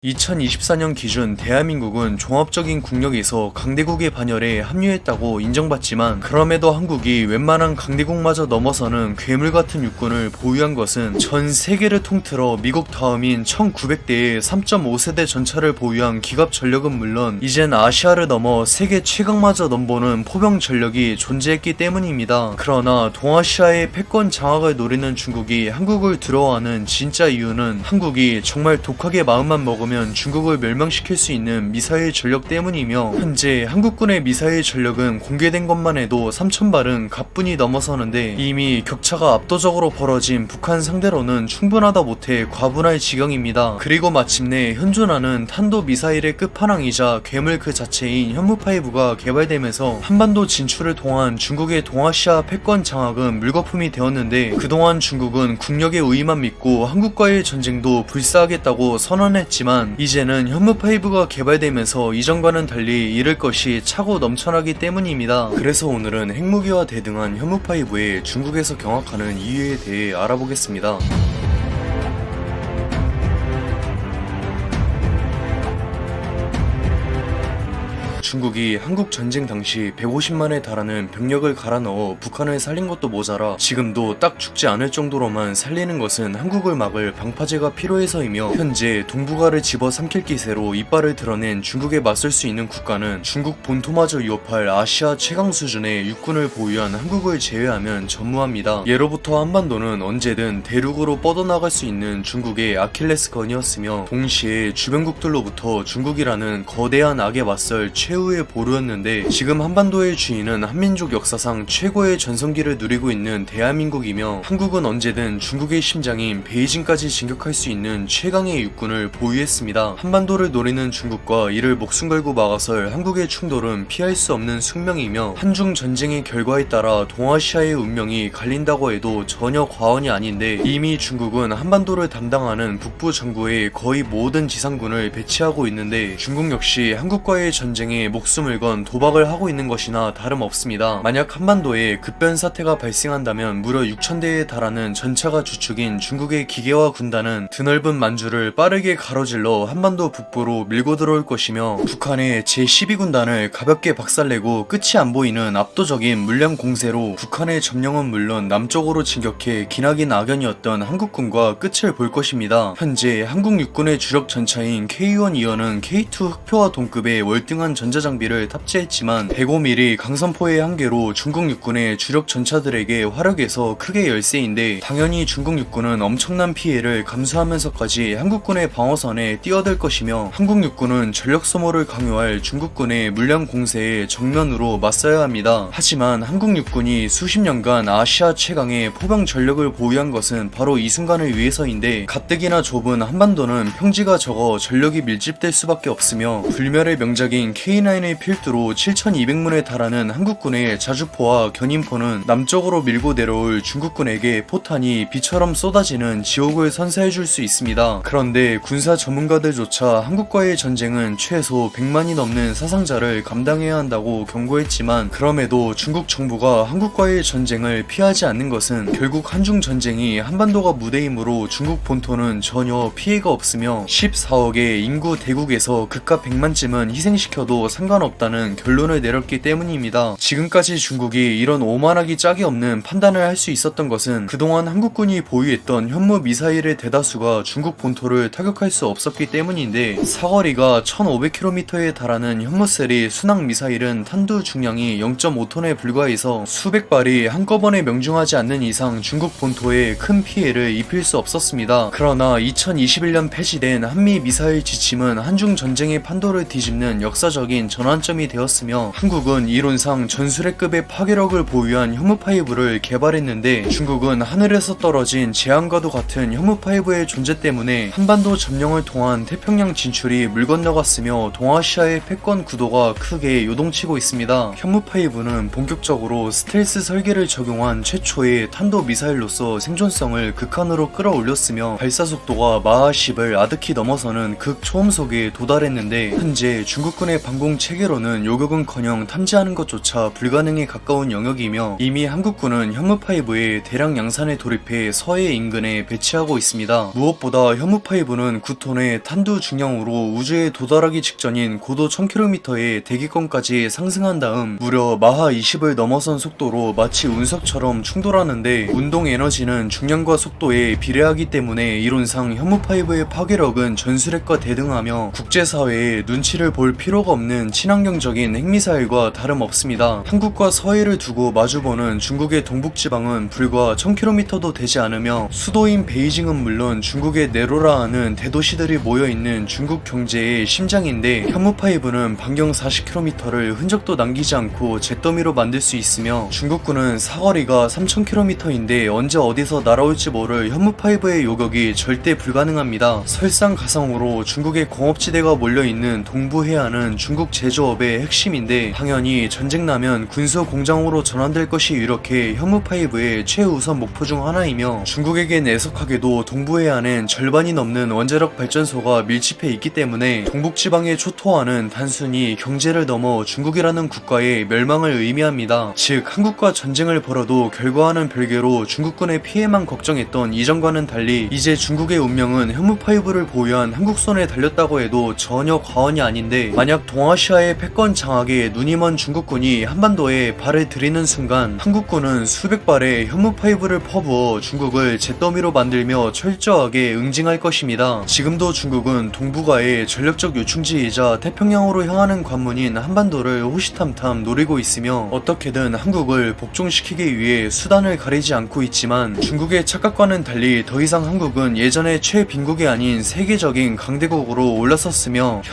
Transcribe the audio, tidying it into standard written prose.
2024년 기준 대한민국은 종합적인 국력에서 강대국의 반열에 합류했다고 인정받지만 그럼에도 한국이 웬만한 강대국마저 넘어서는 괴물같은 육군을 보유한 것은 전 세계를 통틀어 미국 다음인 1900대의 3.5세대 전차를 보유한 기갑 전력은 물론 이젠 아시아를 넘어 세계 최강마저 넘보는 포병 전력이 존재했기 때문입니다. 그러나 동아시아의 패권 장악을 노리는 중국이 한국을 두려워하는 진짜 이유는 한국이 정말 독하게 마음만 먹으면 중국을 멸망시킬 수 있는 미사일 전력 때문이며 현재 한국군의 미사일 전력은 공개된 것만 해도 3,000발은 가뿐히 넘어서는데 이미 격차가 압도적으로 벌어진 북한 상대로는 충분하다 못해 과분할 지경입니다. 그리고 마침내 현존하는 탄도 미사일의 끝판왕이자 괴물 그 자체인 현무5가 개발되면서 한반도 진출을 통한 중국의 동아시아 패권 장악은 물거품이 되었는데 그동안 중국은 국력의 우위만 믿고 한국과의 전쟁도 불사하겠다고 선언했지만 이제는 현무5가 개발되면서 이전과는 달리 잃을 것이 차고 넘쳐나기 때문입니다. 그래서 오늘은 핵무기와 대등한 현무5의 중국에서 경악하는 이유에 대해 알아보겠습니다. 중국이 한국 전쟁 당시 150만에 달하는 병력을 갈아 넣어 북한을 살린 것도 모자라 지금도 딱 죽지 않을 정도로만 살리는 것은 한국을 막을 방파제가 필요해서이며 현재 동북아를 집어삼킬 기세로 이빨을 드러낸 중국에 맞설 수 있는 국가는 중국 본토마저 위협할 아시아 최강 수준의 육군을 보유한 한국을 제외하면 전무합니다. 예로부터 한반도는 언제든 대륙으로 뻗어나갈 수 있는 중국의 아킬레스건이었으며 동시에 주변국들로부터 중국이라는 거대한 악에 맞설 최후의 보루였는데 지금 한반도의 주인은 한민족 역사상 최고의 전성기를 누리고 있는 대한민국이며 한국은 언제든 중국의 심장인 베이징까지 진격할 수 있는 최강의 육군을 보유했습니다. 한반도를 노리는 중국과 이를 목숨 걸고 막아설 한국의 충돌은 피할 수 없는 숙명이며 한중 전쟁의 결과에 따라 동아시아의 운명이 갈린다고 해도 전혀 과언이 아닌데 이미 중국은 한반도를 담당하는 북부 정부의 거의 모든 지상군을 배치하고 있는데 중국 역시 한국과의 전쟁에 목숨을 건 도박을 하고 있는 것이나 다름없습니다. 만약 한반도에 급변 사태가 발생한다면 무려 6,000대에 달하는 전차가 주축인 중국의 기계화 군단은 드넓은 만주를 빠르게 가로질러 한반도 북부로 밀고 들어올 것이며 북한의 제12군단을 가볍게 박살내고 끝이 안 보이는 압도적인 물량 공세로 북한의 점령은 물론 남쪽으로 진격해 기나긴 악연이었던 한국군과 끝을 볼 것입니다. 현재 한국 육군의 주력 전차인 K1 이어는 K2 흑표와 동급의 월등한 전자장비를 탑재했지만 105mm 강선포의 한계로 중국 육군의 주력 전차들에게 화력에서 크게 열세인데 당연히 중국 육군은 엄청난 피해를 감수하면서까지 한국군의 방어선에 뛰어들 것이며 한국 육군은 전력 소모를 강요할 중국군의 물량 공세에 정면으로 맞서야 합니다. 하지만 한국 육군이 수십 년간 아시아 최강의 포병 전력을 보유한 것은 바로 이 순간을 위해서인데 가뜩이나 좁은 한반도는 평지가 적어 전력이 밀집될 수밖에 없으며 불멸의 명작인 K9의 필두로 7,200문에 달하는 한국군의 자주포와 견인포는 남쪽으로 밀고 내려올 중국군에게 포탄이 비처럼 쏟아지는 지옥을 선사해줄 수 있습니다. 그런데 군사 전문가들조차 한국과의 전쟁은 최소 100만이 넘는 사상자를 감당해야 한다고 경고했지만 그럼에도 중국 정부가 한국과의 전쟁을 피하지 않는 것은 결국 한중 전쟁이 한반도가 무대이므로 중국 본토는 전혀 피해가 없으며 14억의 인구 대국에서 그깟 100만쯤은 희생시켜도 상관없다는 결론을 내렸기 때문입니다. 지금까지 중국이 이런 오만하기 짝이 없는 판단을 할 수 있었던 것은 그동안 한국군이 보유했던 현무 미사일의 대다수가 중국 본토를 타격할 수 없었기 때문인데 사거리가 1500km에 달하는 현무셀이 순항 미사일은 탄두 중량이 0.5톤에 불과해서 수백 발이 한꺼번에 명중하지 않는 이상 중국 본토에 큰 피해를 입힐 수 없었습니다. 그러나 2021년 폐지된 한미 미사일 지침은 한중 전쟁의 판도를 뒤집는 역사적인 전환점이 되었으며 한국은 이론상 전술핵급의 파괴력을 보유한 현무5를 개발했는데 중국은 하늘에서 떨어진 재앙과도 같은 현무5의 존재 때문에 한반도 점령을 통한 태평양 진출이 물 건너갔으며 동아시아의 패권 구도가 크게 요동치고 있습니다. 현무5는 본격적으로 스텔스 설계를 적용한 최초의 탄도 미사일로서 생존성을 극한으로 끌어올렸으며 발사속도가 마하 10을 아득히 넘어서는 극초음속에 도달했는데 현재 중국군의 방공 연봉 체계로는 요격은커녕 탐지하는 것조차 불가능에 가까운 영역이며 이미 한국군은 현무5의 대량 양산에 돌입해 서해 인근에 배치하고 있습니다. 무엇보다 현무5는 9톤의 탄두 중량으로 우주에 도달하기 직전인 고도 1000km의 대기권까지 상승한 다음 무려 마하 20을 넘어선 속도로 마치 운석처럼 충돌하는데 운동 에너지는 중량과 속도에 비례하기 때문에 이론상 현무5의 파괴력은 전술핵과 대등하며 국제사회에 눈치를 볼 필요가 없는 친환경적인 핵미사일과 다름없습니다. 한국과 서해를 두고 마주보는 중국의 동북지방은 불과 1000km도 되지 않으며 수도인 베이징은 물론 중국의 내로라 하는 대도시들이 모여있는 중국 경제의 심장인데 현무5는 반경 40km를 흔적도 남기지 않고 잿더미로 만들 수 있으며 중국군은 사거리가 3000km인데 언제 어디서 날아올지 모를 현무5의 요격이 절대 불가능합니다. 설상가상으로 중국의 공업지대가 몰려있는 동부 해안은 중국 제조업의 핵심인데 당연히 전쟁나면 군수 공장으로 전환될 것이 유력해 현무5의 최우선 목표 중 하나이며 중국에겐 애석하게도 동부 해안엔 절반이 넘는 원자력 발전소가 밀집해 있기 때문에 동북지방의 초토화는 단순히 경제를 넘어 중국이라는 국가의 멸망을 의미합니다. 즉 한국과 전쟁을 벌여도 결과와는 별개로 중국군의 피해만 걱정했던 이전과는 달리 이제 중국의 운명은 현무5를 보유한 한국 손에 달렸다고 해도 전혀 과언이 아닌데 만약 동아시아의 패권 장악에 눈이 먼 중국군이 한반도에 발을 들이는 순간 한국군은 수백 발의 현무5를 퍼부어 중국을 잿더미로 만들며 철저하게 응징할 것입니다. 지금도 중국은 동북아의 전력적 요충지이자 태평양으로 향하는 관문인 한반도를 호시탐탐 노리고 있으며 어떻게든 한국을 복종시키기 위해 수단을 가리지 않고 있지만 중국의 착각과는 달리 더 이상 한국은 예전의 최빈국이 아닌 세계적인 강대국으로 올라섰으며